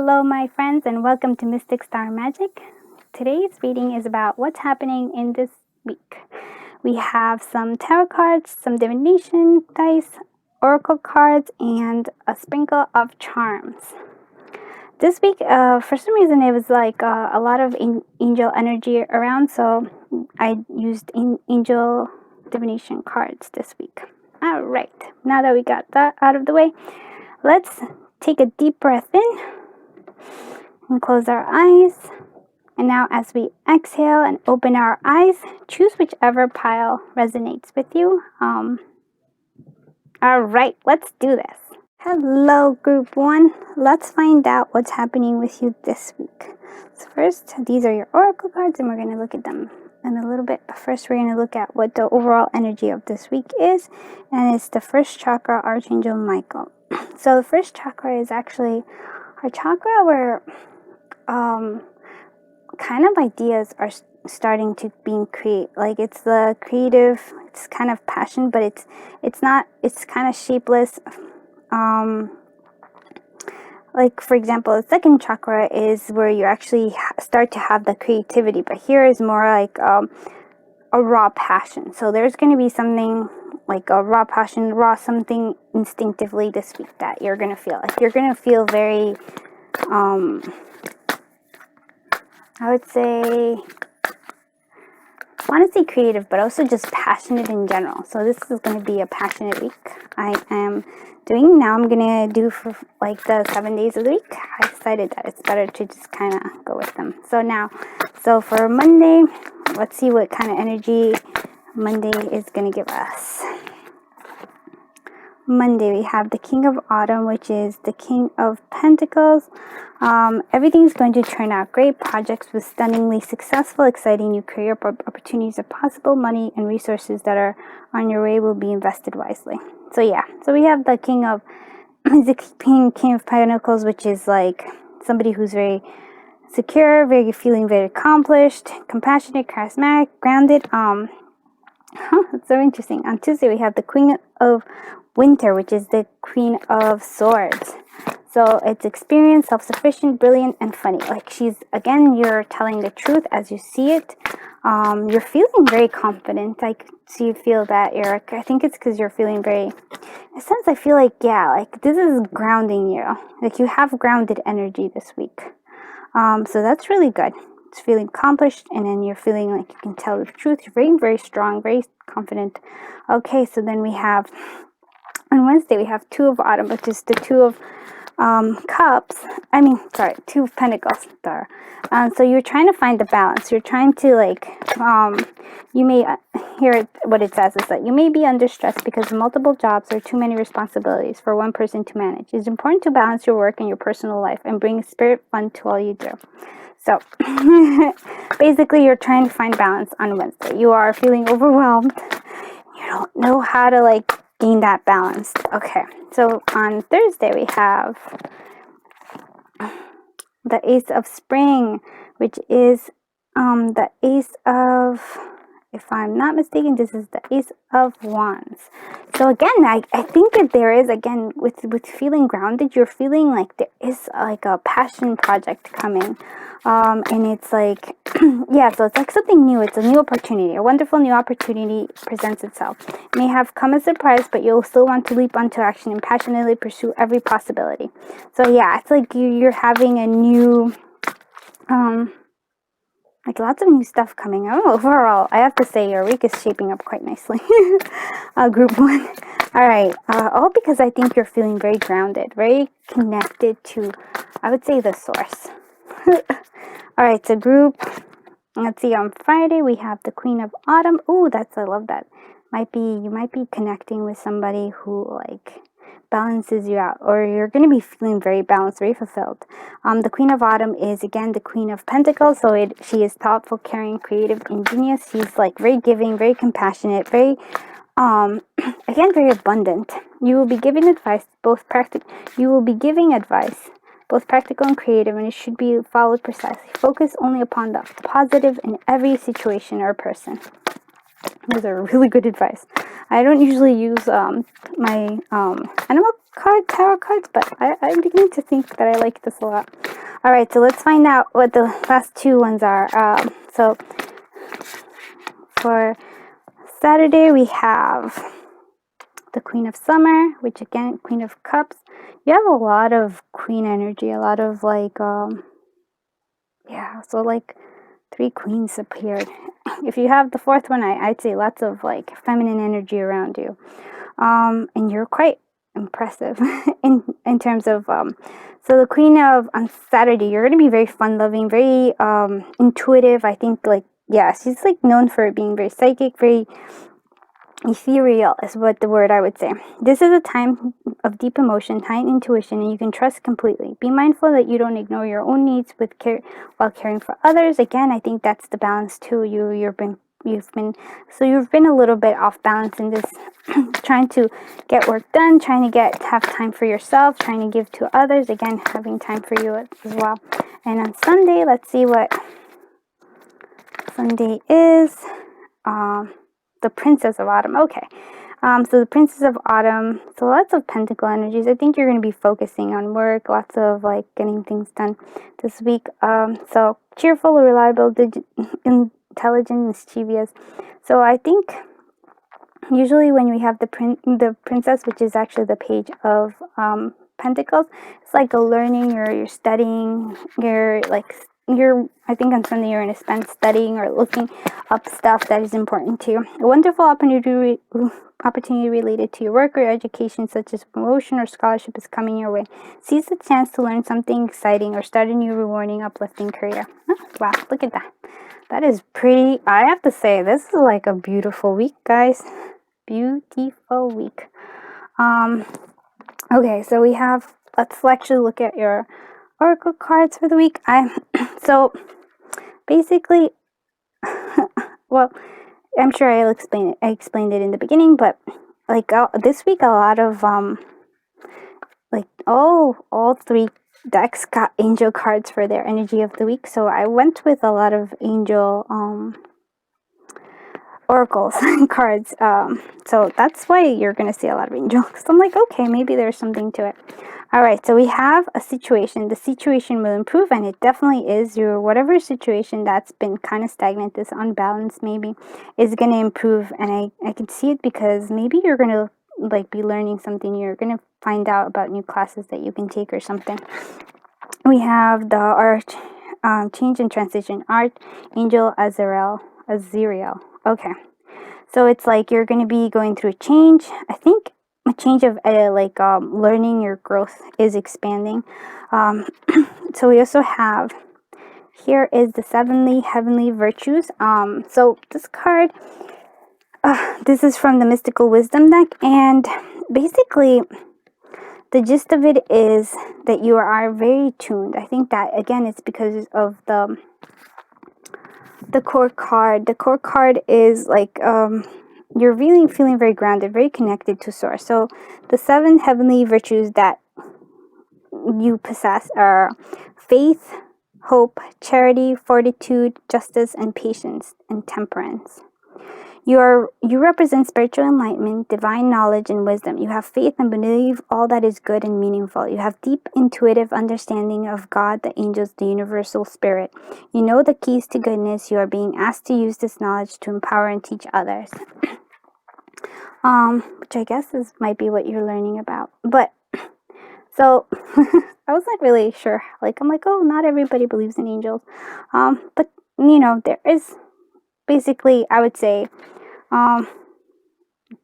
Hello my friends, and welcome to Mystic Star Magic. Today's reading is about what's happening in this week. We have some tarot cards, some divination dice, oracle cards, and a sprinkle of charms. This week, for some reason, it was like a lot of angel energy around, so I used angel divination cards this week. Alright, now that we got that out of the way, let's take a deep breath in and close our eyes. And now as we exhale and open our eyes, choose whichever pile resonates with you. Alright, let's do this. Hello group 1. Let's find out what's happening with you this week. So first, these are your oracle cards and we're going to look at them in a little bit. But first we're going to look at what the overall energy of this week is. And it's the first chakra, Archangel Michael. So the first chakra is actually our chakra where kind of ideas are starting to being like it's the creative, it's kind of passion, but it's not, it's kind of shapeless. Like for example, the second chakra is where you actually start to have the creativity, but here is more like a raw passion. So there's going to be something like a raw passion, something instinctively this week that you're going to feel. Like you're going to feel very, I would say, I want to say creative, but also just passionate in general. So this is going to be a passionate week. I am doing, now I'm going to do for like the 7 days of the week. I decided that it's better to just kind of go with them. So for Monday, let's see what kind of energy Monday is going to give us. Monday, we have the King of Autumn, which is the King of Pentacles. Everything's going to turn out great. Projects with stunningly successful, exciting new career opportunities are possible. Money and resources that are on your way will be invested wisely. So yeah, so we have the King of Pentacles, which is like somebody who's very secure, feeling very accomplished, compassionate, charismatic, grounded. It's so interesting. On Tuesday, we have the Queen of Winter, which is the Queen of Swords. So it's experienced, self-sufficient, brilliant, and funny. Like again, you're telling the truth as you see it. You're feeling very confident. So you feel that I think it's because you're feeling very, in a sense, I feel like, yeah, like this is grounding you. Like you have grounded energy this week. So that's really good. It's feeling accomplished, and then you're feeling like you can tell the truth. You're very, very strong, very confident. Okay, so then we have, on Wednesday, we have Two of Autumn, which is the Two of Two of Pentacles. So you're trying to find the balance. You're trying to you may hear what it says is that you may be under stress because of multiple jobs or too many responsibilities for one person to manage. It's important to balance your work and your personal life and bring spirit fun to all you do. So basically you're trying to find balance on Wednesday. You are feeling overwhelmed. You don't know how to gain that balance. Okay, so on Thursday we have the Ace of Spring, which is the Ace of, if I'm not mistaken, this is the Ace of Wands. So again, I think that there is, again, with feeling grounded, you're feeling like there is like a passion project coming. And it's like, yeah, so it's like something new. It's a new opportunity. A wonderful new opportunity presents itself. It may have come as a surprise, but you'll still want to leap onto action and passionately pursue every possibility. So yeah, it's like you're having a new, like lots of new stuff coming out. Overall, I have to say your week is shaping up quite nicely. Group 1. All right. All because I think you're feeling very grounded, very connected to, I would say, the source. All right. So group, let's see. On Friday, we have the Queen of Autumn. Oh, I love that. You might be connecting with somebody who balances you out, or you're going to be feeling very balanced, very fulfilled. The Queen of Autumn is again the Queen of Pentacles, so she is thoughtful, caring, creative, ingenious. She's very giving, very compassionate, very again very abundant. You will be giving advice, both practical and creative, and it should be followed precisely. Focus only upon the positive in every situation or person. Those are really good advice. I don't usually use my animal tarot cards, but I'm beginning to think that I like this a lot. All right, so let's find out what the last two ones are. So for Saturday, we have the Queen of Summer, which again, Queen of Cups. You have a lot of Queen energy, a lot of like, yeah, so like 3 queens appeared. If you have the 4th one, I'd say lots of like feminine energy around you. And you're quite impressive in terms of, so the Queen of, on Saturday, you're going to be very fun-loving, very intuitive. I think, like, yeah, she's like known for being very psychic, very ethereal is what the word I would say. This is a time of deep emotion, high intuition, and you can trust completely. Be mindful that you don't ignore your own needs with care while caring for others. Again, I think that's the balance too. You've been a little bit off balance in this, trying to get work done, trying to have time for yourself, trying to give to others. Again, having time for you as well. And on Sunday, let's see what Sunday is. The Princess of Autumn. Okay. So the Princess of Autumn. So lots of Pentacle energies. I think you're going to be focusing on work. Lots of like getting things done this week. So cheerful, reliable, intelligent, mischievous. So I think usually when we have the Princess, which is actually the Page of Pentacles, it's like a learning. You're studying. I think on Sunday you're going to spend studying or looking up stuff that is important to you. A wonderful opportunity related to your work or your education, such as promotion or scholarship, is coming your way. Seize the chance to learn something exciting or start a new rewarding, uplifting career. Oh, wow, look at that. That is pretty. I have to say, this is like a beautiful week, guys. Beautiful week. Okay, so we have, let's actually look at your oracle cards for the week. So basically, well, I'm sure I'll explain it. I explained it in the beginning, but like this week, a lot of like all 3 decks got angel cards for their energy of the week. So I went with a lot of angel oracles cards. So that's why you're gonna see a lot of angels. So I'm like, okay, maybe there's something to it. All right, so we have a situation. The situation will improve, and it definitely is. Your whatever situation that's been kind of stagnant, this unbalanced maybe, is going to improve. And I can see it because maybe you're going to like be learning something. You're going to find out about new classes that you can take or something. We have the art, change and transition. Archangel Azrael. Okay. So it's like you're going to be going through a change. I think a change of learning, your growth is expanding. So we also have, here is the 7 heavenly virtues. So this card, this is from the Mystical Wisdom deck, and basically the gist of it is that you are very tuned. I think that again it's because of the core card. The core card is like you're really feeling very grounded, very connected to source. So the 7 heavenly virtues that you possess are faith, hope, charity, fortitude, justice, and patience, and temperance. You represent spiritual enlightenment, divine knowledge, and wisdom. You have faith and believe all that is good and meaningful. You have deep intuitive understanding of God, the angels, the universal spirit. You know the keys to goodness. You are being asked to use this knowledge to empower and teach others. Which I guess might be what you're learning about. But so I wasn't really sure. Like I'm like, oh, not everybody believes in angels. But you know, there is basically, I would say,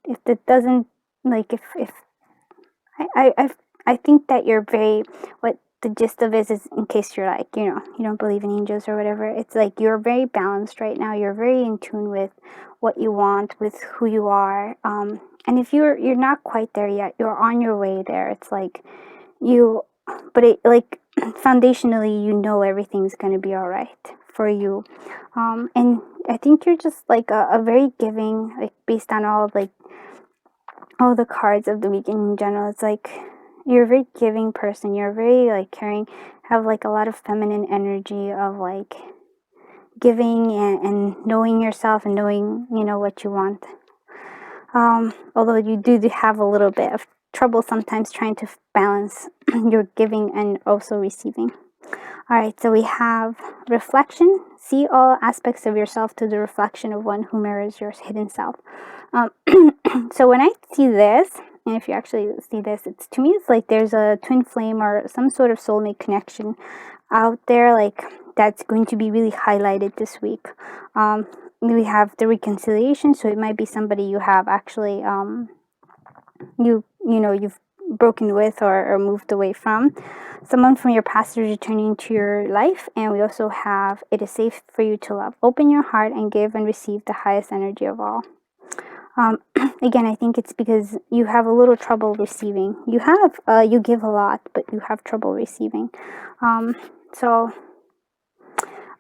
if it doesn't, like, if I think that you're very, what the gist of is in case you're like, you know, you don't believe in angels or whatever, it's like you're very balanced right now. You're very in tune with what you want, with who you are. And if you're not quite there yet, you're on your way there. It's like but it like foundationally, you know, everything's going to be all right for you. And I think you're just like a very giving, like based on all the cards of the week in general. It's like you're a very giving person. You're very like caring, have like a lot of feminine energy of like giving and knowing yourself and knowing, you know, what you want. Although you do have a little bit of trouble sometimes trying to balance your giving and also receiving. Alright, so we have reflection. See all aspects of yourself to the reflection of one who mirrors your hidden self. So when I see this, and if you actually see this, it's, to me, it's like there's a twin flame or some sort of soulmate connection out there, like that's going to be really highlighted this week. We have the reconciliation, so it might be somebody you have actually you've broken with or moved away from. Someone from your past is returning to your life. And we also have, it is safe for you to love. Open your heart and give and receive the highest energy of all. Again, I think it's because you have a little trouble receiving. You give a lot, but you have trouble receiving. So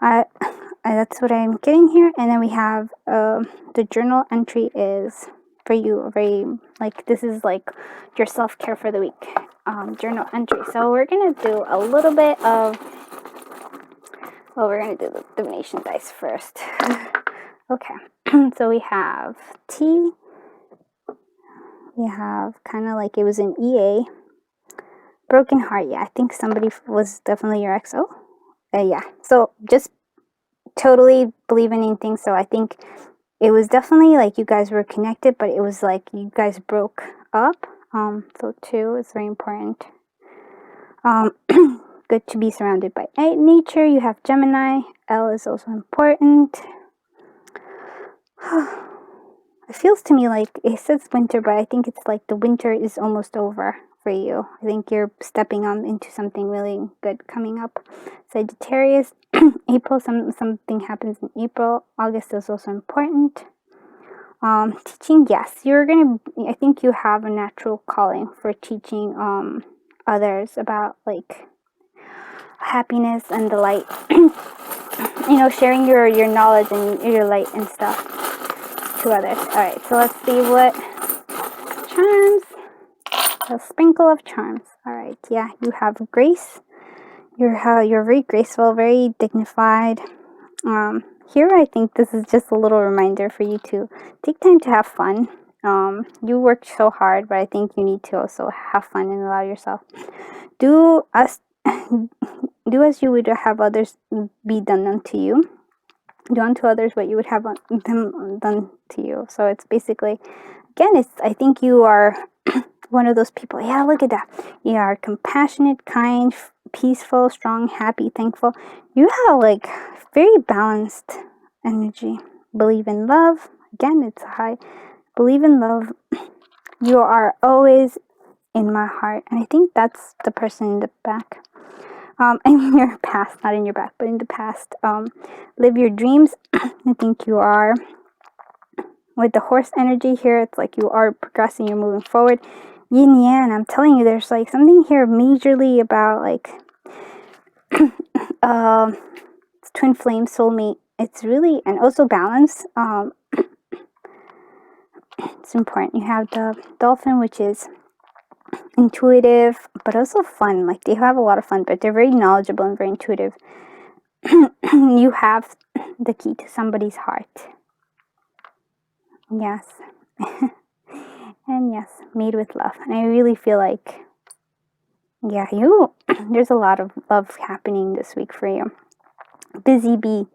that's what I'm getting here. And then we have the journal entry is for you, very, like, this is like your self-care for the week. Journal entry. So we're gonna do a little bit of, well, we're gonna do the divination dice first. Okay. So we have T. We have kind of like it was an EA. Broken heart. Yeah, I think somebody was definitely your XO. Yeah. So just totally believing in things. So I think it was definitely like you guys were connected, but it was like you guys broke up. So 2 is very important. Good to be surrounded by nature. You have Gemini. L is also important. It feels to me like it says winter, but I think it's like the winter is almost over for you. I think you're stepping on into something really good coming up. Sagittarius, April, something happens in April. August is also important. Teaching, yes, I think you have a natural calling for teaching others about like happiness and the light. Sharing your knowledge and your light and stuff to others. Alright, so let's see what charms. A sprinkle of charms. Alright, yeah, you have grace. You're very graceful, very dignified. Here I think this is just a little reminder for you to take time to have fun. You worked so hard, but I think you need to also have fun and allow yourself. Do as you would have others be done unto you. Do unto others what you would have them done to you. So it's basically, again, I think you are one of those people. Yeah, look at that. You are compassionate, kind, peaceful, strong, happy, thankful. You have like very balanced energy. Believe in love. Again, it's high. Believe in love. You are always in my heart. And I think that's the person in the back. In your past, not in your back, but in the past. Live your dreams. I think you are. With the horse energy here, it's like you are progressing, you're moving forward. Yin Yang, I'm telling you, there's like something here majorly about like twin flame, soulmate. It's really, and also balance. It's important. You have the dolphin, which is intuitive, but also fun. Like they have a lot of fun, but they're very knowledgeable and very intuitive. You have the key to somebody's heart. Yes. And yes, made with love. And I really feel like, yeah, there's a lot of love happening this week for you. Busy bee.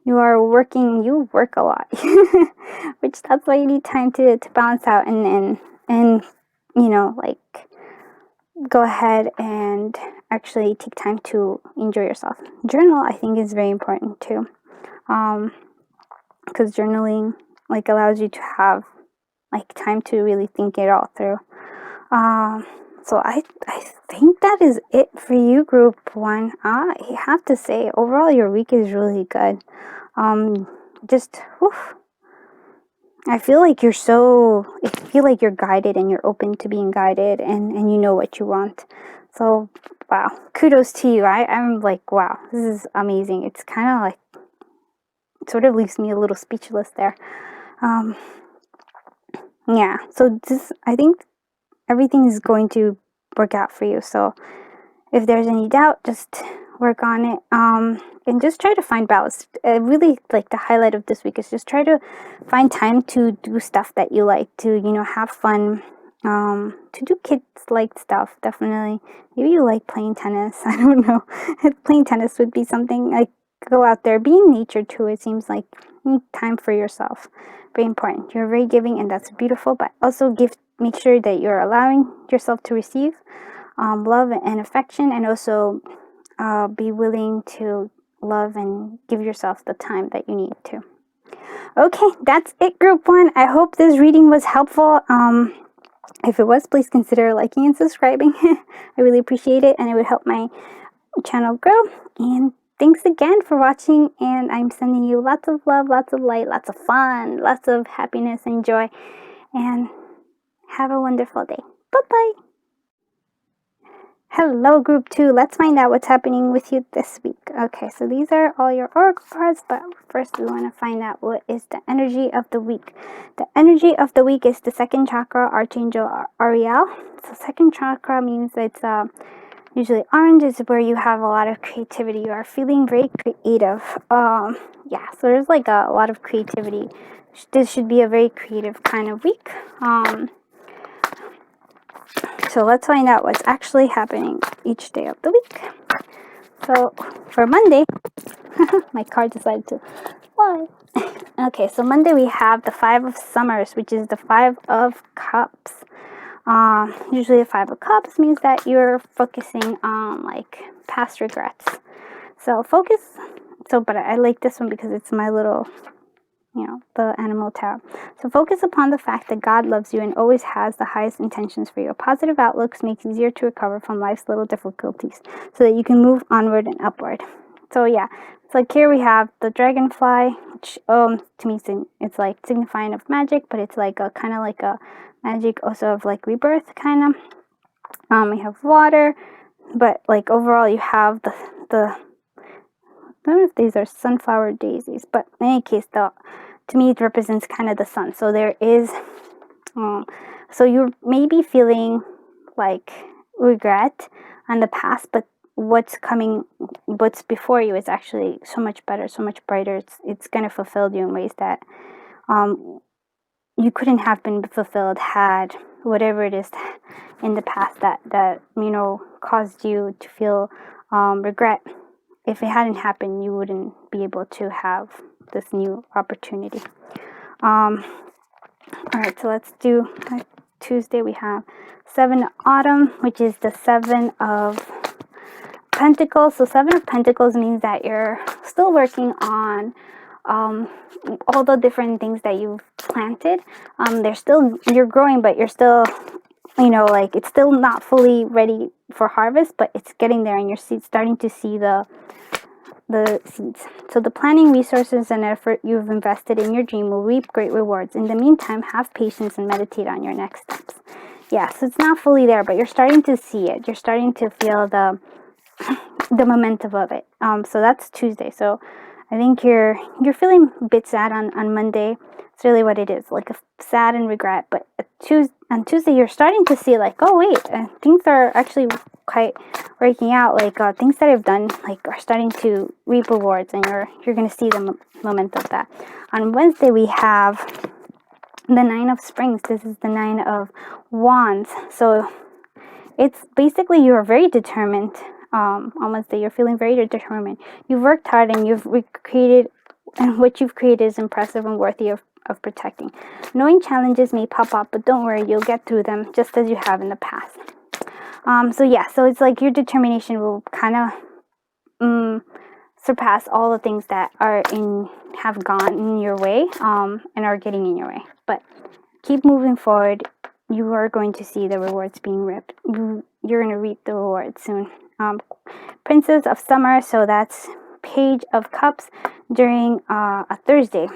You are working, you work a lot. Which that's why you need time to balance out and like go ahead and actually take time to enjoy yourself. Journal, I think, is very important too. Because journaling like allows you to have like time to really think it all through. So I think that is it for you, group 1. I have to say, overall, your week is really good. I feel like you're guided and you're open to being guided and you know what you want. So, wow, kudos to you. I'm like, wow, this is amazing. It's kind of like, it sort of leaves me a little speechless there. Yeah, so I think everything is going to work out for you. So if there's any doubt, just work on it. And just try to find balance. Really, like the highlight of this week is just try to find time to do stuff that you like, to have fun, to do kids like stuff. Definitely. Maybe you like playing tennis. I don't know. Playing tennis would be something like, go out there, be in nature too. It seems like you need time for yourself. Very important. You're very giving, and that's beautiful, but also make sure that you're allowing yourself to receive love and affection, and also be willing to love and give yourself the time that you need to. Okay, that's it, group 1. I hope this reading was helpful. If it was, please consider liking and subscribing. I really appreciate it, and it would help my channel grow. And thanks again for watching, and I'm sending you lots of love, lots of light, lots of fun, lots of happiness and joy, and have a wonderful day. Bye-bye. Hello, group 2. Let's find out what's happening with you this week. Okay, so these are all your oracle cards, but first we want to find out what is the energy of the week. The energy of the week is the second chakra, Archangel Ariel. So second chakra means it's usually orange, is where you have a lot of creativity. You are feeling very creative. Yeah, so there's like a lot of creativity. This should be a very creative kind of week. So let's find out what's actually happening each day of the week. So for Monday, my card decided to fly. Okay, so Monday we have the 5 of Summers, which is the 5 of Cups. Usually the 5 of Cups means that you're focusing on like past regrets. So but I like this one because it's my little, the animal tarot. So focus upon the fact that God loves you and always has the highest intentions for you. Positive outlooks makes it easier to recover from life's little difficulties so that you can move onward and upward. So yeah, it's like here we have the dragonfly, which to me it's like signifying of magic, but it's like a kind of like a magic also of like rebirth kind of. We have water, but like overall you have the I don't know if these are sunflower daisies, but in any case, to me it represents kind of the sun. So there is, so you're maybe feeling like regret on the past, but what's before you is actually so much better, so much brighter. It's going to fulfill you in ways that you couldn't have been fulfilled had whatever it is in the past that caused you to feel regret. If it hadn't happened, you wouldn't be able to have this new opportunity. All right, so let's do Tuesday. We have 7 Autumn, which is the 7 of Pentacles. So 7 of Pentacles means that you're still working on all the different things that you've planted. You're growing, but you're still, it's still not fully ready for harvest, but it's getting there, and you're starting to see the seeds. So the planning, resources, and effort you've invested in your dream will reap great rewards. In the meantime, have patience and meditate on your next steps. Yeah, so it's not fully there, but you're starting to see it. You're starting to feel the momentum of it. So that's Tuesday. So I think you're feeling a bit sad on Monday. It's really what it is, like a sad and regret. But on Tuesday, you're starting to see like, oh wait, things are actually quite working out. Like things that I've done like are starting to reap rewards, and you're going to see the momentum of that. On Wednesday, we have the 9 of Springs. This is the 9 of Wands. So it's basically you're very determined. On Wednesday, you're feeling very determined. You've worked hard, and you've recreated, and what you've created is impressive and worthy of protecting. Knowing challenges may pop up, but don't worry, you'll get through them just as you have in the past. So it's like your determination will kind of surpass all the things that have gone in your way and are getting in your way. But keep moving forward. You are going to see the rewards being reaped. You're going to reap the rewards soon. Princess of Summer, so that's Page of Cups during a Thursday.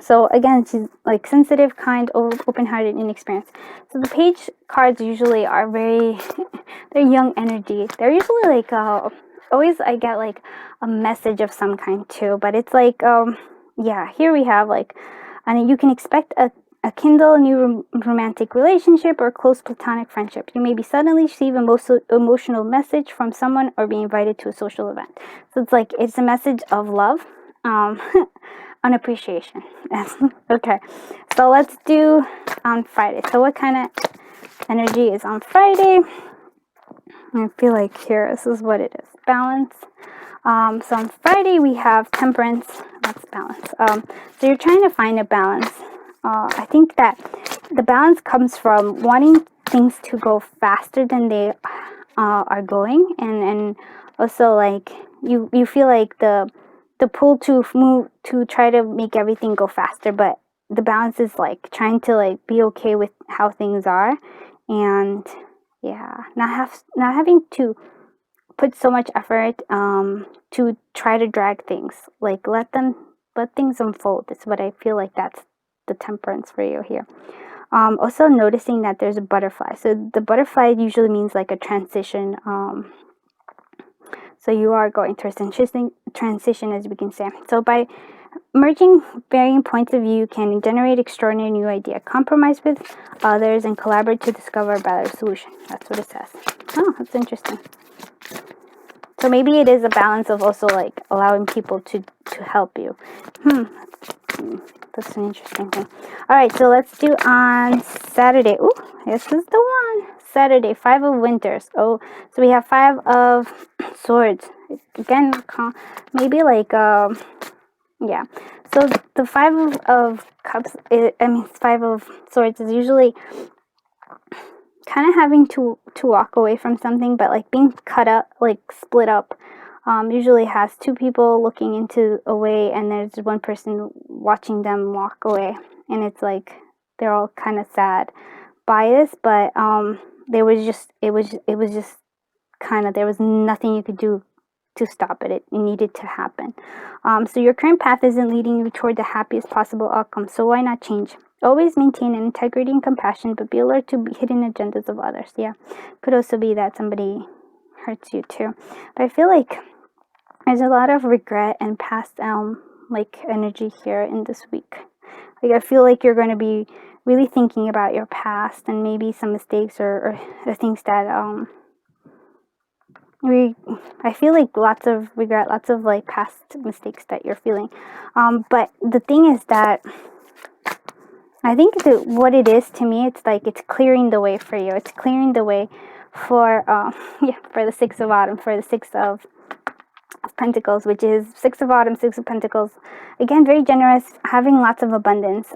So again, she's like sensitive, kind, open-hearted, inexperienced. So the page cards usually are they're young energy. They're usually like, always I get like a message of some kind too. But it's like, here we have like, and you can expect a kindle new romantic relationship or close platonic friendship. You may be suddenly receive emotional message from someone or be invited to a social event. So it's a message of love. On appreciation. Okay, so let's do on Friday. So what kind of energy is on Friday. I feel like here, this is what it is. Balance. So on Friday we have temperance. That's balance. So you're trying to find a balance. I think that the balance comes from wanting things to go faster than they are going, and also like you feel like the pull to move to try to make everything go faster, but the balance is like trying to like be okay with how things are, and yeah, not having to put so much effort to try to drag things. Like let things unfold. It's what I feel like that's the temperance for you here. Also noticing that there's a butterfly. So the butterfly usually means like a transition. So you are going through a transition, as we can say. So by merging varying points of view can generate extraordinary new idea. Compromise with others and collaborate to discover a better solution. That's what it says. Oh, that's interesting. So maybe it is a balance of also like allowing people to help you. That's an interesting thing. All right, so let's do on Saturday. Ooh, this is the one. Saturday, 5 of Winters. Oh, so we have 5 of Swords. Again, maybe like, yeah. So the 5 of Cups, 5 of Swords is usually kind of having to walk away from something, but like being cut up, like split up, usually has 2 people looking into a way, and there's one person watching them walk away, and it's like they're all kind of sad by this, but there was just it was just kind of, there was nothing you could do to stop it. It needed to happen. So your current path isn't leading you toward the happiest possible outcome, so why not change? Always maintain an integrity and compassion, but be alert to hidden agendas of others. Yeah, could also be that somebody hurts you too. But I feel like there's a lot of regret and past like energy here in this week. Like I feel like you're going to be really thinking about your past and maybe some mistakes or the things that I feel like lots of regret, lots of like past mistakes that you're feeling. But the thing is that I think that what it is to me, it's like it's clearing the way for you. It's clearing the way for for the 6 of Autumn, for the 6 of Pentacles, which is 6 of Autumn, 6 of Pentacles. Again, very generous, having lots of abundance.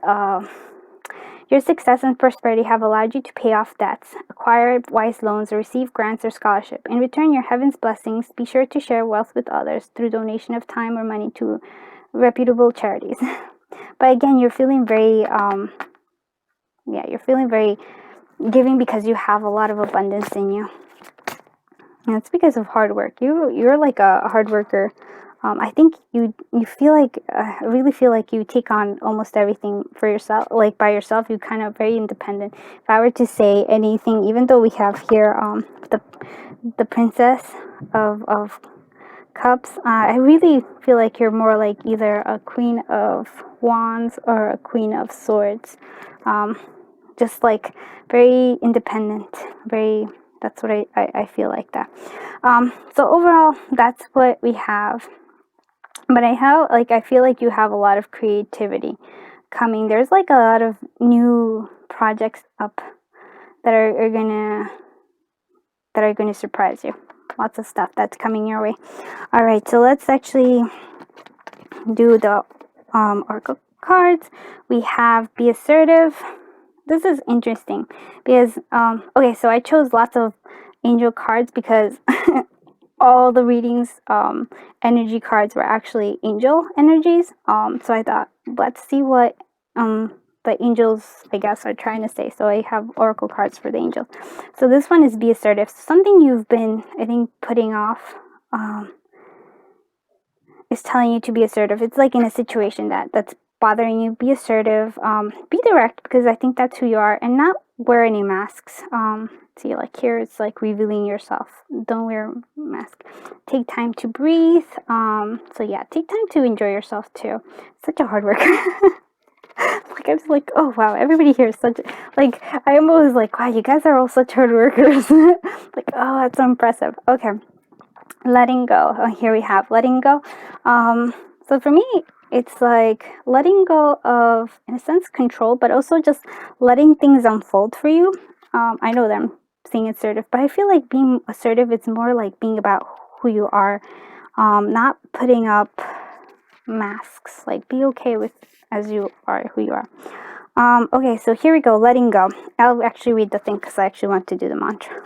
Your success and prosperity have allowed you to pay off debts, acquire wise loans, or receive grants or scholarship. In return, your heaven's blessings. Be sure to share wealth with others through donation of time or money to reputable charities. But again, you're feeling very, you're feeling very giving because you have a lot of abundance in you. And it's because of hard work. You're like a hard worker. I think you feel like, I really feel like you take on almost everything for yourself, like by yourself. You kind of very independent. If I were to say anything, even though we have here the Princess of Cups, I really feel like you're more like either a Queen of Wands or a Queen of Swords. Just like very independent, very, that's what I feel like that. So overall, that's what we have. But I feel like you have a lot of creativity coming. There's like a lot of new projects up that are gonna surprise you. Lots of stuff that's coming your way. All right, so let's actually do the oracle cards. We have Be Assertive. This is interesting because okay, so I chose lots of angel cards because all the readings energy cards were actually angel energies. So I thought, let's see what the angels, I guess, are trying to say. So I have oracle cards for the angels. So this one is Be Assertive. Something you've been, I think, putting off is telling you to be assertive. It's like in a situation that's bothering you. Be assertive. Be direct, because I think that's who you are, and not wear any masks. See, like here, it's like revealing yourself. Don't wear a mask. Take time to breathe. So yeah, take time to enjoy yourself too. Such a hard worker. Like I was like, oh wow, everybody here is such, like, I am always like, wow, you guys are all such hard workers. Like, oh, that's so impressive. Okay, letting go. Oh, here we have letting go. So for me, it's like letting go of, in a sense, control, but also just letting things unfold for you. I know that I'm saying assertive, but I feel like being assertive, it's more like being about who you are, not putting up masks. Like, be okay with as you are, who you are. Okay, so here we go, letting go. I'll actually read the thing because I actually want to do the mantra.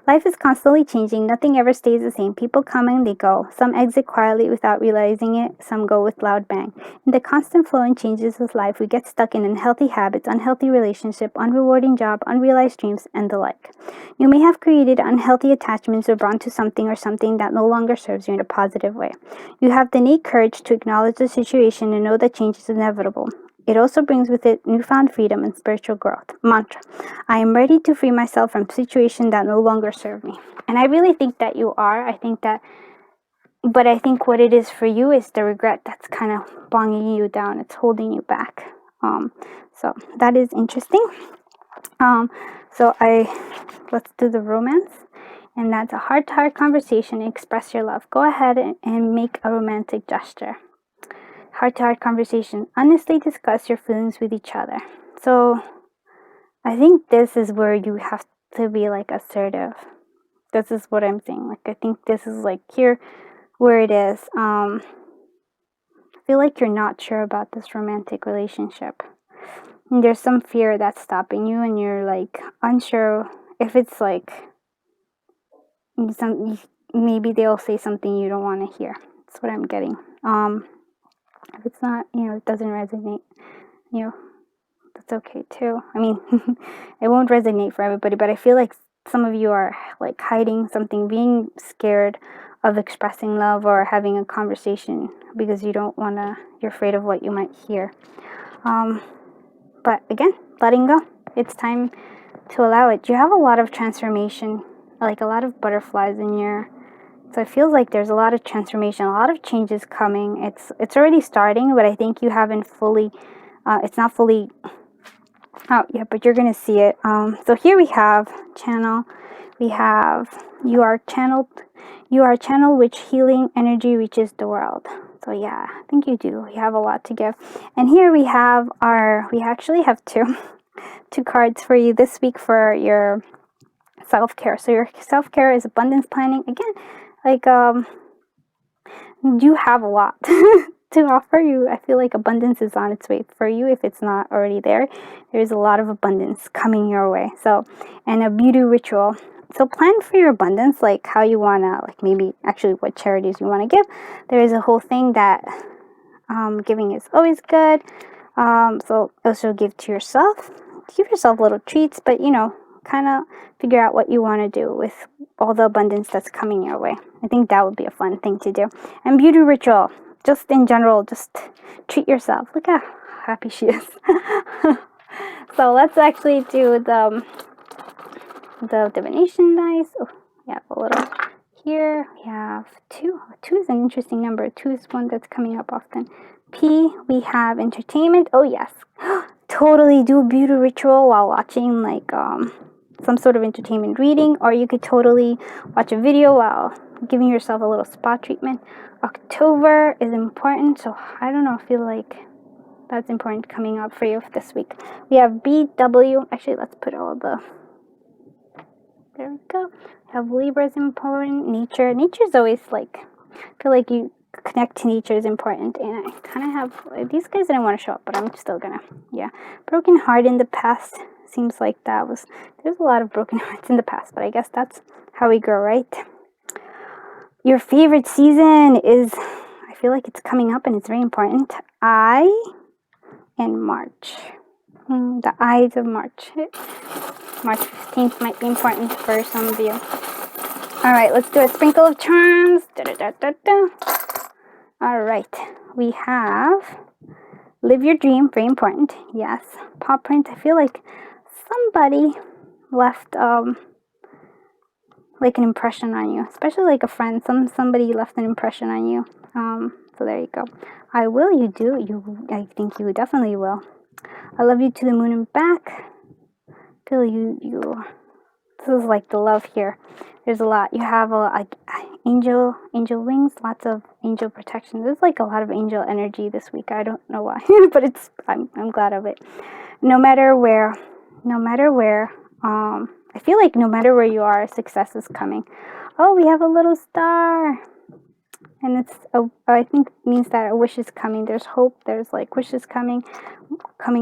Life is constantly changing. Nothing ever stays the same. People come and they go. Some exit quietly without realizing it. Some go with loud bang. In the constant flow and changes of life, we get stuck in unhealthy habits, unhealthy relationship, unrewarding job, unrealized dreams, and the like. You may have created unhealthy attachments or drawn to something or something that no longer serves you in a positive way. You have the innate courage to acknowledge the situation and know that change is inevitable. It also brings with it newfound freedom and spiritual growth. Mantra: I am ready to free myself from situations that no longer serve me. And I really think that you are. But I think what it is for you is the regret that's kind of bonging you down. It's holding you back. So that is interesting. Let's do the romance. And that's a heart-to-heart conversation. Express your love. Go ahead and make a romantic gesture. Heart-to-heart conversation. Honestly discuss your feelings with each other. So I think this is where you have to be like assertive. This is what I'm saying. Like, I think this is like here where it is. I feel like you're not sure about this romantic relationship. And there's some fear that's stopping you, and you're like unsure if it's like maybe they'll say something you don't want to hear. That's what I'm getting. If it's not, it doesn't resonate, that's okay too. I mean, it won't resonate for everybody, but I feel like some of you are like hiding something, being scared of expressing love or having a conversation because you're afraid of what you might hear. But again, letting go. It's time to allow it. You have a lot of transformation, like a lot of butterflies in your. So it feels like there's a lot of transformation, a lot of changes coming. It's already starting, but I think you haven't fully. It's not fully out yet, but you're gonna see it. So here we have channel. We have you are channeled. You are a channel which healing energy reaches the world. So yeah, I think you do. You have a lot to give. And here we actually have two cards for you this week for your self-care. So your self-care is abundance planning. Again, like you have a lot to offer you. I feel like abundance is on its way for you. If it's not already there, there's a lot of abundance coming your way. So, and a beauty ritual. So plan for your abundance, like how you want to, like maybe actually what charities you want to give. There is a whole thing that giving is always good. So also give to yourself. Give yourself little treats, but kind of figure out what you want to do with all the abundance that's coming your way. I think that would be a fun thing to do. And beauty ritual, just in general, just treat yourself. Look how happy she is. So let's actually do the divination dice. Oh, we have a little here. We have 2. 2 is an interesting number. 2 is one that's coming up often. P, we have entertainment. Oh yes, totally do a beauty ritual while watching like some sort of entertainment reading, or you could totally watch a video while giving yourself a little spa treatment. October is important, so I don't know, I feel like that's important coming up for you this week. We have BW. Actually, let's put all the. There we go. We have Libra is important. Nature. Nature's always like. I feel like you connect to nature is important, and I kind of have these guys didn't want to show up, but I'm still gonna. Yeah, broken heart in the past. Seems like there's a lot of broken hearts in the past, but I guess that's how we grow, right? Your favorite season is, I feel like it's coming up and it's very important. And March. The Ides of March. March 15th might be important for some of you. All right, let's do a sprinkle of charms. All right, we have live your dream, very important. Yes, paw print. I feel like somebody left like an impression on you, especially like a friend. Somebody left an impression on you. So there you go. I will. You do. I think you definitely will. I love you to the moon and back. Feel you. This is like the love here. There's a lot. You have angel wings, lots of angel protection. There's like a lot of angel energy this week. I don't know why, but I'm glad of it. No matter where, I feel like no matter where you are, success is coming. Oh, we have a little star. And I think it means that a wish is coming. There's hope. There's like wishes coming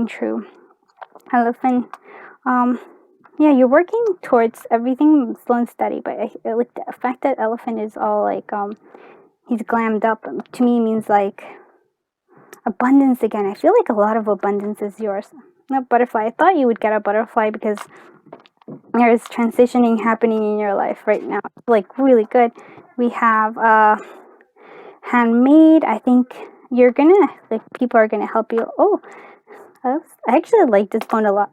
true. Elephant. Yeah, you're working towards everything slow and steady. But I like the fact that elephant is all like, he's glammed up. To me means like abundance again. I feel like a lot of abundance is yours. No, butterfly. I thought you would get a butterfly because there is transitioning happening in your life right now. Like really good. We have handmade. I think you're gonna like people are gonna help you. Oh, I actually like this one a lot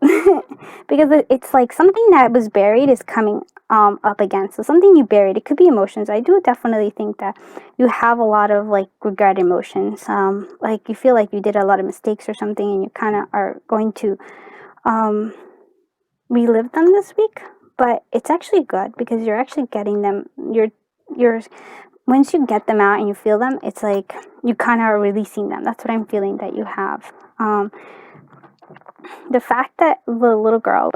because it's like something that was buried is coming up again. So something you buried, it could be emotions. I do definitely think that you have a lot of like regret emotions. Like you feel like you did a lot of mistakes or something, and you kind of are going to relive them this week. But it's actually good because you're actually getting them. You're once you get them out and you feel them, it's like you kind of are releasing them. That's what I'm feeling that you have. The fact that the little girl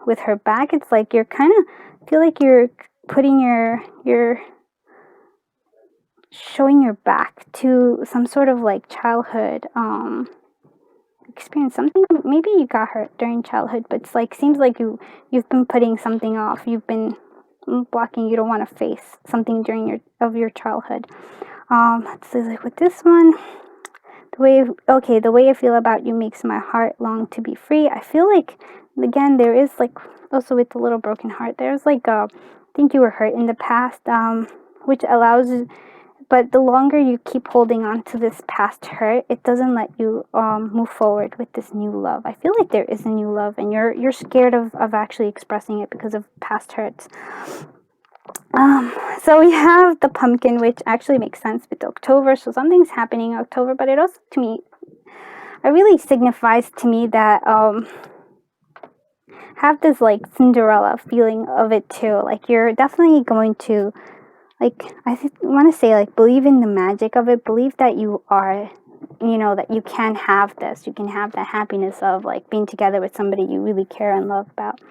with her back, it's like you're kind of feel like you're putting your showing your back to some sort of like childhood experience. Something maybe you got hurt during childhood, but it's like seems like you've been putting something off. You've been blocking. You don't want to face something during your childhood. Let's see, like with this one. The way I feel about you makes my heart long to be free. I feel like, again, there is like, also with the little broken heart, there's like, I think you were hurt in the past, which allows, but the longer you keep holding on to this past hurt, it doesn't let you move forward with this new love. I feel like there is a new love, and you're scared of actually expressing it because of past hurts. So we have the pumpkin, which actually makes sense with October. So something's happening in October, but it also, to me, it really signifies to me that have this like Cinderella feeling of it too. Like you're definitely going to, like, want to say, like, believe in the magic of it. Believe that you are, that you can have this. You can have the happiness of like being together with somebody you really care and love about.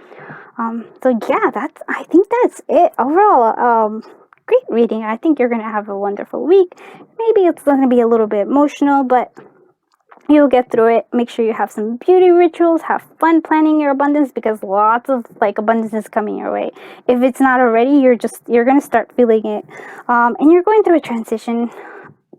So yeah, I think that's it. Overall, great reading. I think you're going to have a wonderful week. Maybe it's going to be a little bit emotional, but you'll get through it. Make sure you have some beauty rituals. Have fun planning your abundance because lots of like abundance is coming your way. If it's not already, you're going to start feeling it. And you're going through a transition.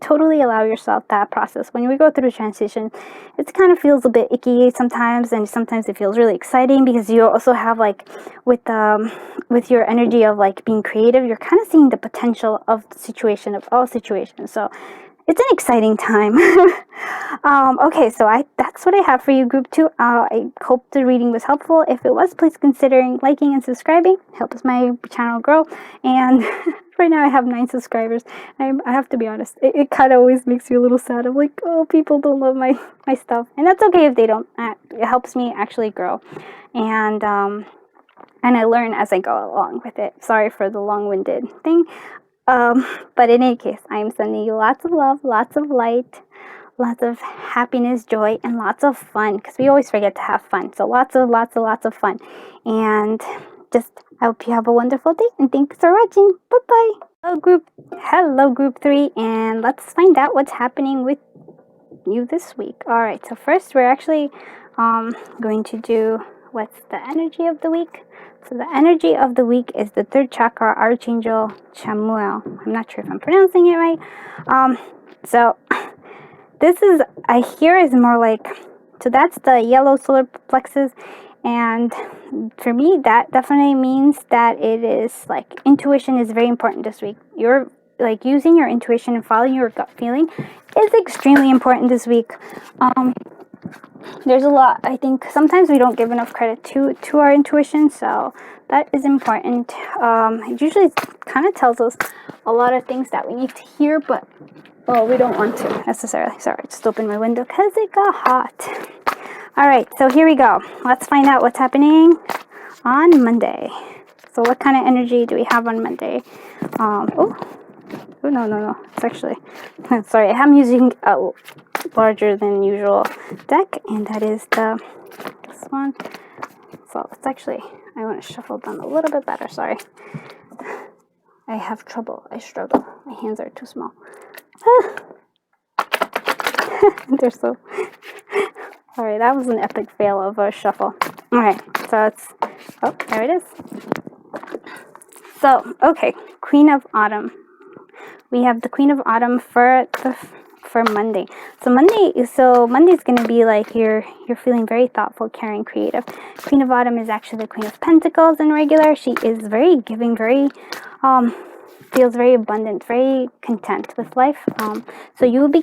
Totally allow yourself that process. When we go through a transition, it kind of feels a bit icky sometimes, and sometimes it feels really exciting because you also have like with your energy of like being creative, you're kind of seeing the potential of the situation, of all situations. So it's an exciting time. Okay, so that's what I have for you, group 2. I hope the reading was helpful. If it was, please consider liking and subscribing. Helps my channel grow. And right now I have 9 subscribers. I have to be honest, it kind of always makes me a little sad. I'm like, oh, people don't love my stuff. And that's okay if they don't. It helps me actually grow. And I learn as I go along with it. Sorry for the long-winded thing. But in any case, I am sending you lots of love, lots of light, lots of happiness, joy, and lots of fun, because we always forget to have fun. So lots of fun. And just, I hope you have a wonderful day, and thanks for watching. Bye-bye. Hello, group 3, and let's find out what's happening with you this week. Alright, so first we're actually going to do what's the energy of the week. So the energy of the week is the 3rd chakra, Archangel Chamuel. I'm not sure if I'm pronouncing it right. So this is, I hear is more like, so that's the yellow solar plexus. And for me, that definitely means that it is like intuition is very important this week. You're like using your intuition and following your gut feeling is extremely important this week. There's a lot, I think sometimes we don't give enough credit to our intuition, so that is important. It usually kind of tells us a lot of things that we need to hear, but we don't want to necessarily. Sorry, I just opened my window because it got hot. Alright, so here we go. Let's find out what's happening on Monday. So what kind of energy do we have on Monday? Oh no, it's actually, sorry, I'm using a larger than usual deck, and that is this one. So it's actually, I want to shuffle them a little bit better. Sorry. I have trouble. I struggle. My hands are too small. They're so... Alright, that was an epic fail of a shuffle. Alright, so it's... Oh, there it is. So, okay, Queen of Autumn. We have the Queen of Autumn for Monday. So Monday's gonna be like you're feeling very thoughtful, caring, creative. Queen of Autumn is actually the Queen of Pentacles in regular. She is very giving, very feels very abundant, very content with life. So you will be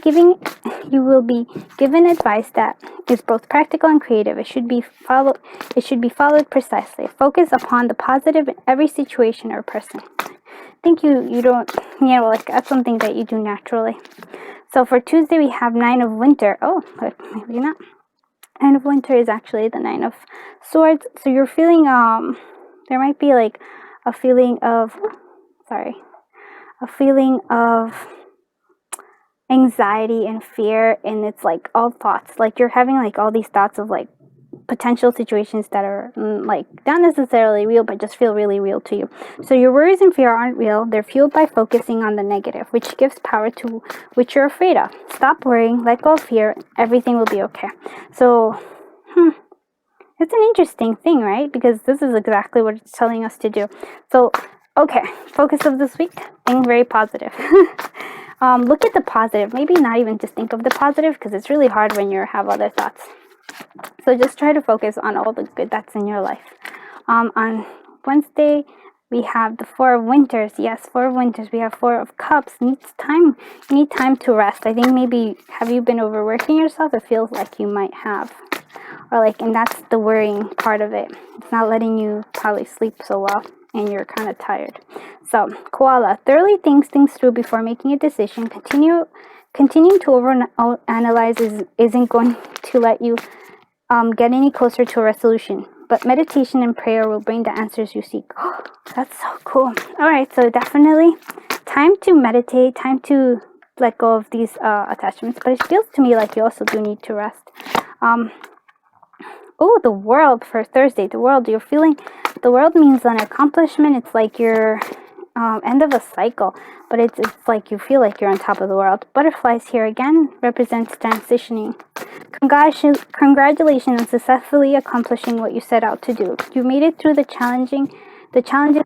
given advice that is both practical and creative. It should be followed precisely. Focus upon the positive in every situation or person. I think you don't, like that's something that you do naturally. So for Tuesday, we have Nine of Winter. Oh, maybe not. Nine of Winter is actually the Nine of Swords. So you're feeling, there might be like a feeling of, anxiety and fear. And it's like all thoughts. Like you're having like all these thoughts of like potential situations that are like not necessarily real, but just feel really real to you. So your worries and fear aren't real. They're fueled by focusing on the negative, which gives power to which you're afraid of. Stop worrying, let go of fear, everything will be okay. So it's an interesting thing, right? Because this is exactly what it's telling us to do. So okay, focus of this week, being very positive. Look at the positive. Maybe not even just think of the positive, because it's really hard when you have other thoughts. So just try to focus on all the good that's in your life. On Wednesday, we have the Four of Winters. Yes, Four of Winters. We have Four of Cups. Needs time. You need time to rest. I think maybe, have you been overworking yourself? It feels like you might have. And that's the worrying part of it. It's not letting you probably sleep so well, and you're kind of tired. So, Koala, thoroughly think things through before making a decision. Continuing to overanalyze isn't going to let you get any closer to a resolution. But meditation and prayer will bring the answers you seek. Oh, that's so cool. Alright, so definitely time to meditate, time to let go of these attachments. But it feels to me like you also do need to rest. The World for Thursday. The World, you're feeling, the World means an accomplishment. It's like you're end of a cycle, but it's like you feel like you're on top of the world. Butterflies here again represents transitioning. Congratulations on successfully accomplishing what you set out to do. You made it through the challenges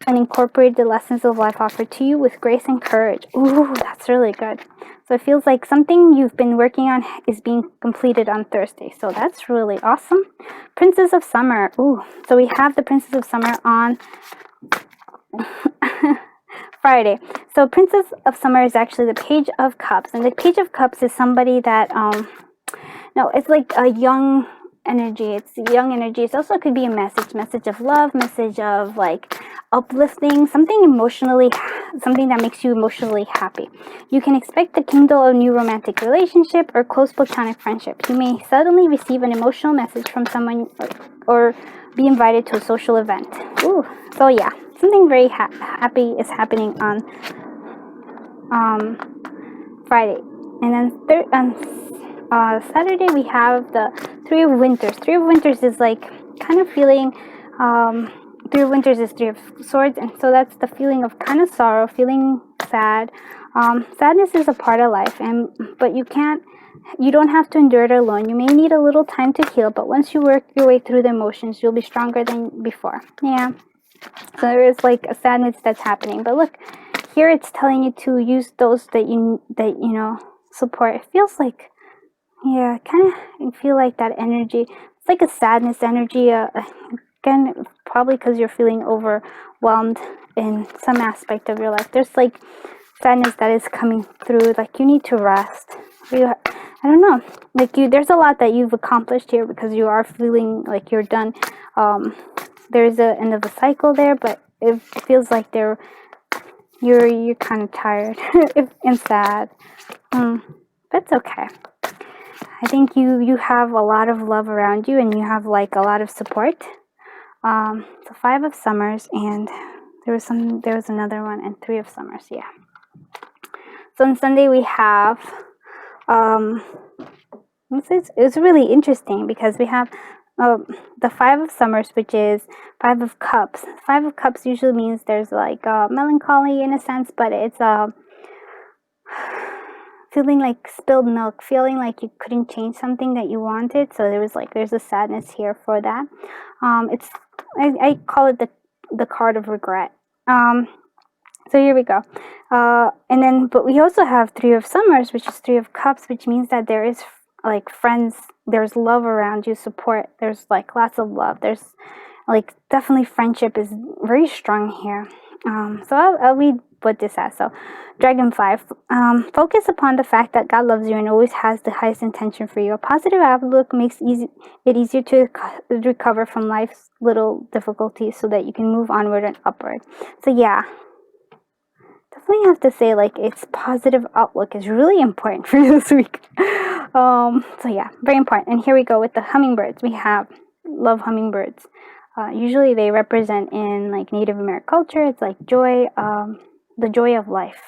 and incorporated the lessons of life offered to you with grace and courage. Ooh, that's really good. So it feels like something you've been working on is being completed on Thursday. So that's really awesome. Princess of Summer. Ooh, so we have the Princess of Summer on Friday. So Princess of Summer is actually the Page of Cups. And the Page of Cups is somebody that, it's like a young energy. It's young energy. It also could be a message of love, message of like uplifting, something that makes you emotionally happy. You can expect the kindle of new romantic relationship or close platonic friendship. You may suddenly receive an emotional message from someone or be invited to a social event. Ooh, so yeah, something very happy is happening on Friday. And then Saturday we have the Three of Winters. Three of Winters is like kind of feeling, Three of Winters is Three of Swords, and so that's the feeling of kind of sorrow, feeling sad. Sadness is a part of life, but you don't have to endure it alone. You may need a little time to heal, but once you work your way through the emotions, you'll be stronger than before. Yeah. So there is like a sadness that's happening, but look, here it's telling you to use those that you support. It feels like, yeah, kind of feel like that energy. It's like a sadness energy. Again, probably because you're feeling overwhelmed in some aspect of your life. There's like sadness that is coming through. Like you need to rest. I don't know. Like there's a lot that you've accomplished here because you are feeling like you're done. There's an end of the cycle there, but it feels like you're kind of tired and sad. That's okay. I think you have a lot of love around you, and you have like a lot of support. So Five of Summers, and there was another one, and Three of Summers. Yeah. So on Sunday we have it's really interesting because we have the Five of Summers, which is Five of Cups. Five of Cups usually means there's like melancholy in a sense, but it's feeling like spilled milk, feeling like you couldn't change something that you wanted. So there's a sadness here for that. I call it the card of regret. So here we go. But we also have Three of Summers, which is Three of Cups, which means that there is like friends, there's love around you, support, there's like lots of love. There's like definitely friendship is very strong here. So I'll read what this says. So Dragonfly, focus upon the fact that God loves you and always has the highest intention for you. A positive outlook makes it easier to recover from life's little difficulties so that you can move onward and upward. So yeah, definitely have to say like its positive outlook is really important for this week. So yeah, very important. And here we go with the hummingbirds. We have love hummingbirds. Usually they represent in like Native American culture. It's like joy, the joy of life.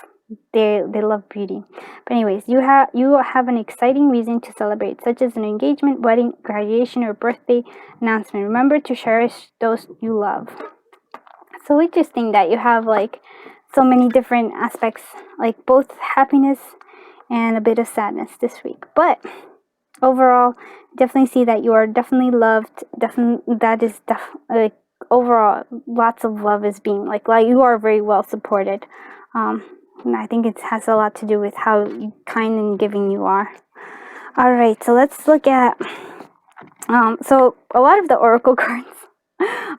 They love beauty. But anyways, you have an exciting reason to celebrate, such as an engagement, wedding, graduation, or birthday announcement. Remember to cherish those you love. So interesting that you have like so many different aspects, like both happiness and a bit of sadness this week. But overall, definitely see that you are definitely loved. Like overall, lots of love is being like you are very well supported. And I think it has a lot to do with how kind and giving you are. All right, so let's look at. So a lot of the oracle cards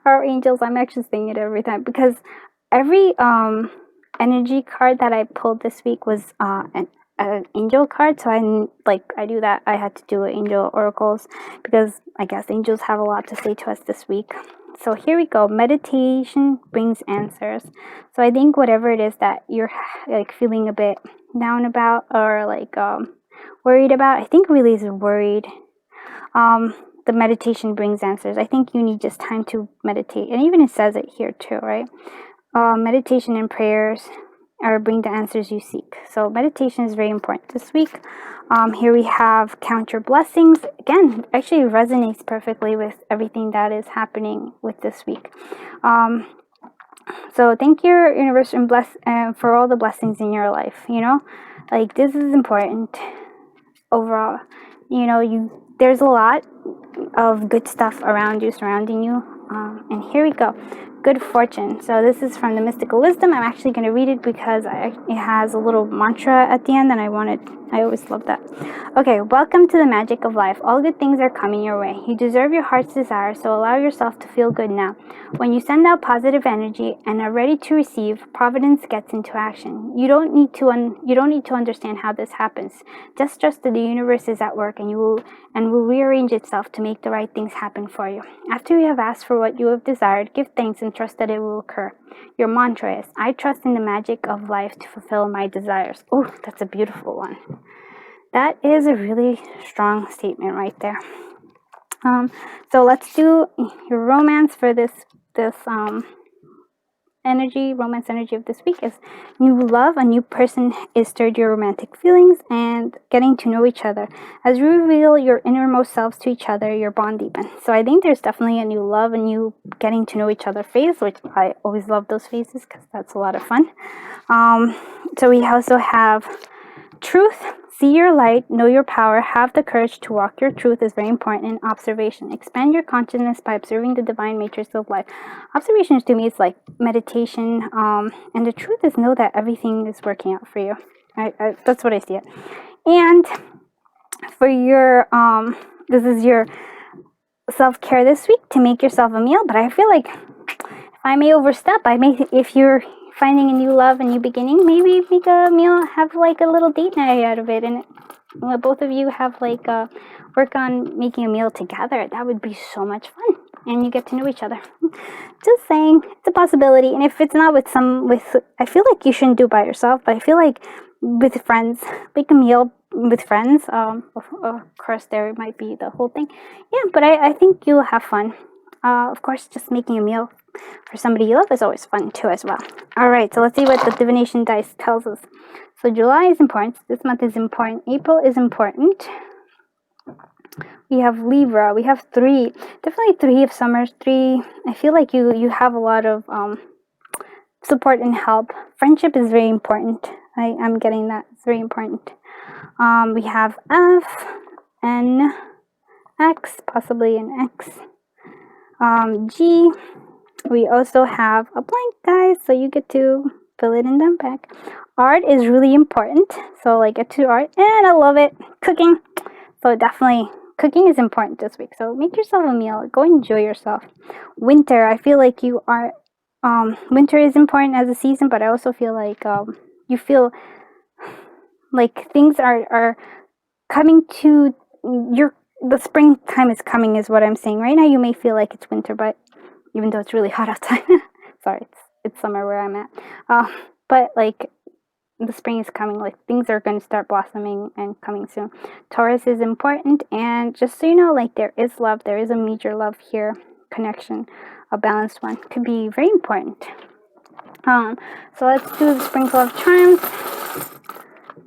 are angels. I'm actually saying it every time because every energy card that I pulled this week was an angel card. So I do that. I had to do angel oracles because I guess angels have a lot to say to us this week. So here we go. Meditation brings answers. So I think whatever it is that you're like feeling a bit down about or like worried about, I think really is worried. The meditation brings answers. I think you need just time to meditate, and even it says it here too, right? Meditation and prayers bring the answers you seek. So meditation is very important this week. Here we have count your blessings. Again, actually resonates perfectly with everything that is happening with this week. So thank your universe and for all the blessings in your life. You know, like this is important overall. You know, there's a lot of good stuff around you, surrounding you. And here we go. Good fortune. So this is from the Mystical Wisdom. I'm actually going to read it because it has a little mantra at the end, and I always love that. Okay, welcome to the magic of life. All good things are coming your way. You deserve your heart's desire, so allow yourself to feel good now. When you send out positive energy and are ready to receive, providence gets into action. You don't need to understand how this happens. Just trust that the universe is at work and will rearrange itself to make the right things happen for you. After you have asked for what you have desired, give thanks and trust that it will occur. Your mantra is, I trust in the magic of life to fulfill my desires. Oh, that's a beautiful one. That is a really strong statement right there. So let's do your romance for this romance energy of this week is new love. A new person is stirred your romantic feelings and getting to know each other. As you reveal your innermost selves to each other, your bond deepens. So I think there's definitely a new love, a new getting to know each other phase, which I always love those phases because that's a lot of fun. So we also have truth. See your light, know your power, have the courage to walk your truth is very important. And observation. Expand your consciousness by observing the divine matrix of life. Observation to me is like meditation. And the truth is know that everything is working out for you. That's what I see it. And for your, this is your self-care this week to make yourself a meal. But I feel like if I may overstep, if you're finding a new love, a new beginning, maybe make a meal, have like a little date night out of it, and both of you have like work on making a meal together. That would be so much fun, and you get to know each other. Just saying, it's a possibility. And if it's not with I feel like you shouldn't do it by yourself, but I feel like with friends, make a meal with friends. Of course, there might be the whole thing. Yeah, but I think you'll have fun. Of course, just making a meal for somebody you love is always fun too as well. All right, so let's see what the divination dice tells us. So July is important. This month is important. April is important. We have Libra. We have 3. Definitely 3 of summers. 3. I feel like you have a lot of support and help. Friendship is very important. I'm getting that. It's very important. We have F, N, X, possibly an X. G. We also have a blank, guys, so you get to fill it in the back. Art is really important, so like get to art, and I love it. Cooking, so definitely cooking is important this week. So make yourself a meal. Go enjoy yourself. Winter, I feel like you are. Winter is important as a season, but I also feel like you feel like things are coming to your. The springtime is coming, is what I'm saying. Right now, you may feel like it's winter, but even though it's really hot outside, sorry, it's summer where I'm at. But like the spring is coming, like things are going to start blossoming and coming soon. Taurus is important, and just so you know, like there is love, there is a major love here, connection, a balanced one could be very important. So let's do the sprinkle of charms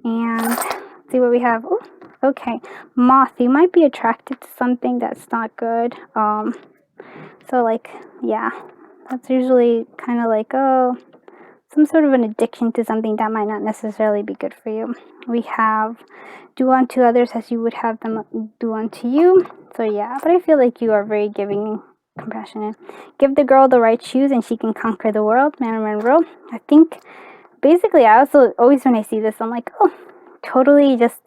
and see what we have. Ooh, okay, moth, you might be attracted to something that's not good. So like, yeah, that's usually kind of like, oh, some sort of an addiction to something that might not necessarily be good for you. We have do unto others as you would have them do unto you. So yeah, but I feel like you are very giving, compassionate. Give the girl the right shoes and she can conquer the world. Marilyn Monroe. I think basically I also always when I see this I'm like, oh, totally just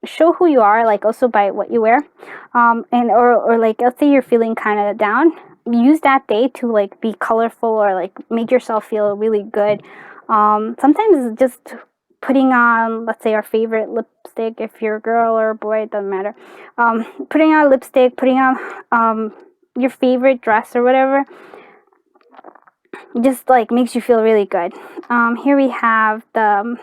show who you are, like also by what you wear, and or like let's say you're feeling kind of down, use that day to like be colorful or like make yourself feel really good. Sometimes just putting on, let's say, our favorite lipstick, if you're a girl or a boy, it doesn't matter. Putting on lipstick, putting on your favorite dress or whatever, just like makes you feel really good. Here we have the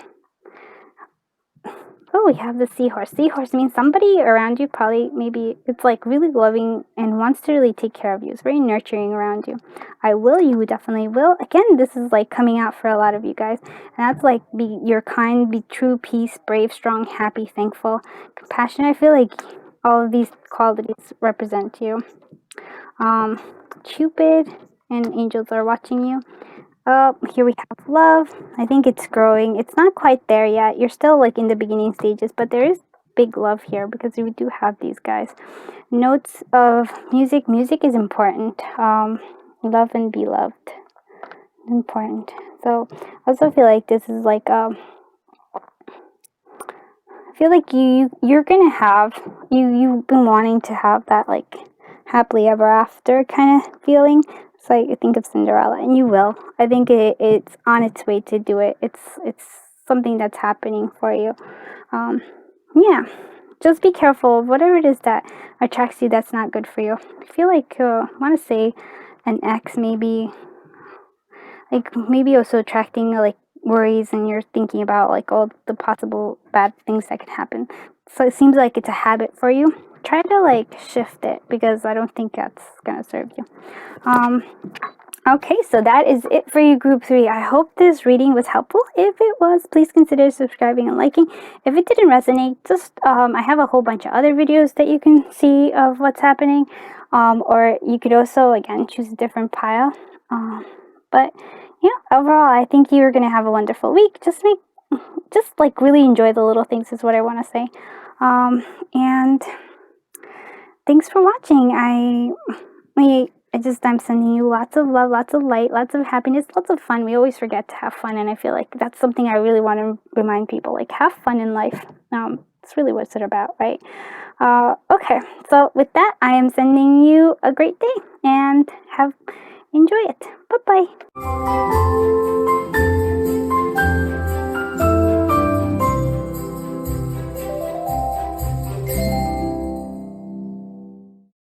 oh, we have the seahorse. Seahorse means somebody around you, probably, maybe it's like really loving and wants to really take care of you. It's very nurturing around you. I will, you definitely will. Again, this is like coming out for a lot of you guys. And that's like be you're kind, be true, peace, brave, strong, happy, thankful, compassionate. I feel like all of these qualities represent you. Cupid and angels are watching you. Here we have love. I think it's growing. It's not quite there yet. You're still like in the beginning stages, but there is big love here because we do have these guys. Notes of music. Music is important. Love and be loved. Important. So I also feel like this is like I feel like you're gonna have you've been wanting to have that like happily ever after kind of feeling. So I think of Cinderella, and you will. I think it's on its way to do it. It's something that's happening for you. Yeah, just be careful of whatever it is that attracts you that's not good for you. I feel like I want to say an ex maybe, like maybe also attracting like worries, and you're thinking about like all the possible bad things that could happen. So it seems like it's a habit for you. Try to like shift it because I don't think that's gonna serve you. Okay, so that is it for you, group 3. I hope this reading was helpful. If it was, please consider subscribing and liking. If it didn't resonate, just I have a whole bunch of other videos that you can see of what's happening, or you could also again choose a different pile. But yeah, overall, I think you're gonna have a wonderful week. Just like really enjoy the little things is what I want to say. And thanks for watching. I'm sending you lots of love, lots of light, lots of happiness, lots of fun. We always forget to have fun, and I feel like that's something I really want to remind people. Like, have fun in life. It's really what it's about, right? Okay, so with that, I am sending you a great day, and enjoy it. Bye-bye.